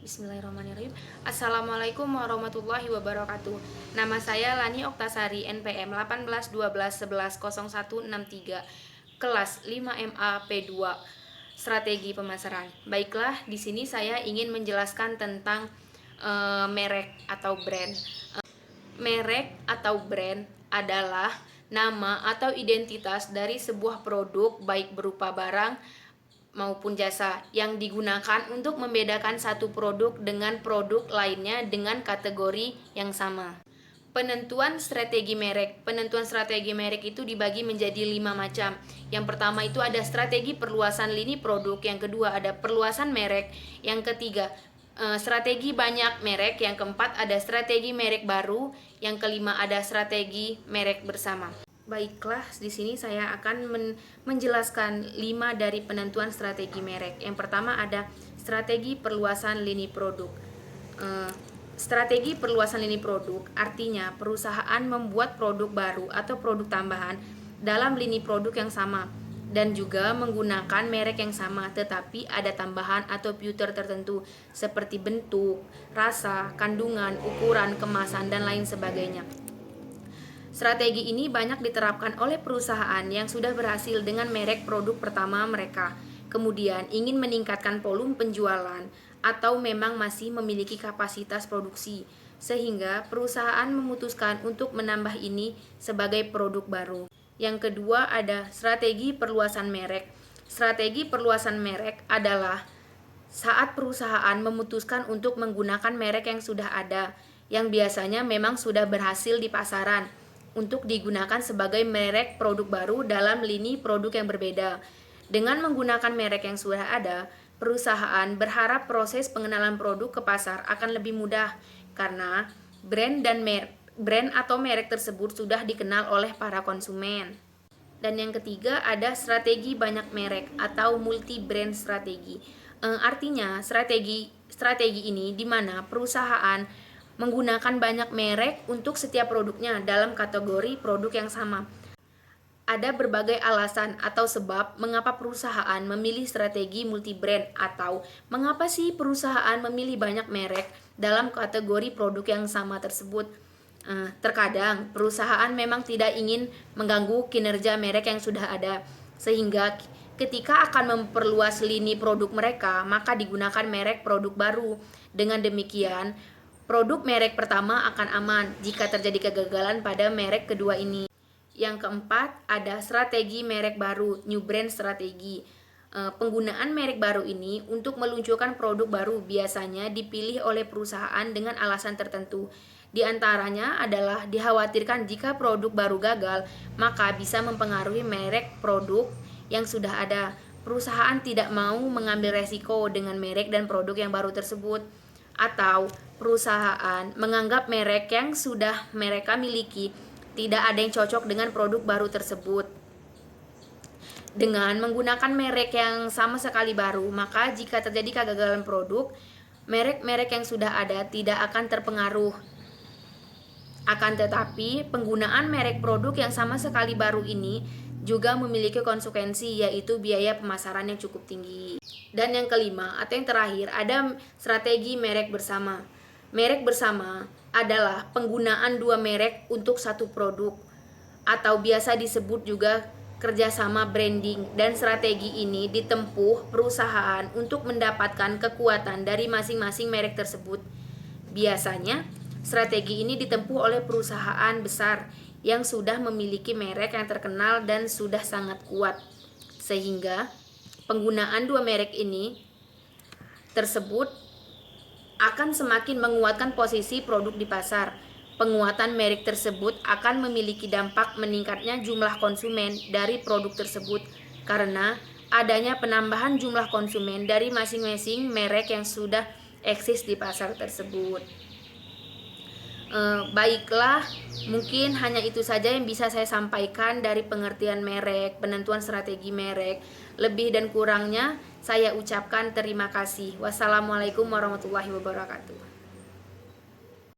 Bismillahirrahmanirrahim. Assalamualaikum warahmatullahi wabarakatuh. Nama saya Lani Oktasari, NPM 1812110163, kelas 5MA P2, Strategi Pemasaran. Baiklah, di sini saya ingin menjelaskan tentang merek atau brand. Merek atau brand adalah nama atau identitas dari sebuah produk, baik berupa barang maupun jasa, yang digunakan untuk membedakan satu produk dengan produk lainnya dengan kategori yang sama. Penentuan strategi merek. Penentuan strategi merek itu dibagi menjadi 5 macam. Yang pertama itu ada strategi perluasan lini produk, yang kedua ada perluasan merek, yang ketiga strategi banyak merek, yang keempat ada strategi merek baru, yang kelima ada strategi merek bersama. Baiklah, di sini saya akan menjelaskan 5 dari penentuan strategi merek. Yang pertama ada strategi perluasan lini produk. Strategi perluasan lini produk artinya perusahaan membuat produk baru atau produk tambahan dalam lini produk yang sama dan juga menggunakan merek yang sama, tetapi ada tambahan atau fitur tertentu seperti bentuk, rasa, kandungan, ukuran, kemasan, dan lain sebagainya. Strategi ini banyak diterapkan oleh perusahaan yang sudah berhasil dengan merek produk pertama mereka, kemudian ingin meningkatkan volume penjualan, atau memang masih memiliki kapasitas produksi, sehingga perusahaan memutuskan untuk menambah ini sebagai produk baru. Yang kedua ada strategi perluasan merek. Strategi perluasan merek adalah saat perusahaan memutuskan untuk menggunakan merek yang sudah ada, yang biasanya memang sudah berhasil di pasaran, untuk digunakan sebagai merek produk baru dalam lini produk yang berbeda. Dengan menggunakan merek yang sudah ada, perusahaan berharap proses pengenalan produk ke pasar akan lebih mudah karena brand atau merek tersebut sudah dikenal oleh para konsumen. Dan yang ketiga ada strategi banyak merek atau multi brand strategi. Artinya strategi ini di mana perusahaan menggunakan banyak merek untuk setiap produknya dalam kategori produk yang sama. Ada berbagai alasan atau sebab mengapa perusahaan memilih strategi multi brand, atau mengapa sih perusahaan memilih banyak merek dalam kategori produk yang sama tersebut. Terkadang perusahaan memang tidak ingin mengganggu kinerja merek yang sudah ada, sehingga ketika akan memperluas lini produk mereka, maka digunakan merek produk baru. Dengan demikian, produk merek pertama akan aman jika terjadi kegagalan pada merek kedua ini. Yang keempat, ada strategi merek baru, new brand strategi. Penggunaan merek baru ini untuk meluncurkan produk baru biasanya dipilih oleh perusahaan dengan alasan tertentu. Di antaranya adalah dikhawatirkan jika produk baru gagal, maka bisa mempengaruhi merek produk yang sudah ada. Perusahaan tidak mau mengambil resiko dengan merek dan produk yang baru tersebut, atau perusahaan menganggap merek yang sudah mereka miliki tidak ada yang cocok dengan produk baru tersebut. Dengan menggunakan merek yang sama sekali baru, maka jika terjadi kegagalan produk, merek-merek yang sudah ada tidak akan terpengaruh. Akan tetapi, penggunaan merek produk yang sama sekali baru ini juga memiliki konsekuensi, yaitu biaya pemasaran yang cukup tinggi. Dan yang kelima atau yang terakhir ada strategi merek bersama. Merek bersama adalah penggunaan dua merek untuk satu produk, atau biasa disebut juga kerjasama branding, dan strategi ini ditempuh perusahaan untuk mendapatkan kekuatan dari masing-masing merek tersebut. Biasanya strategi ini ditempuh oleh perusahaan besar yang sudah memiliki merek yang terkenal dan sudah sangat kuat, sehingga penggunaan dua merek ini tersebut akan semakin menguatkan posisi produk di pasar. Penguatan merek tersebut akan memiliki dampak meningkatnya jumlah konsumen dari produk tersebut karena adanya penambahan jumlah konsumen dari masing-masing merek yang sudah eksis di pasar tersebut. Baiklah, mungkin hanya itu saja yang bisa saya sampaikan dari pengertian merek, penentuan strategi merek. Lebih dan kurangnya saya ucapkan terima kasih. Wassalamualaikum warahmatullahi wabarakatuh.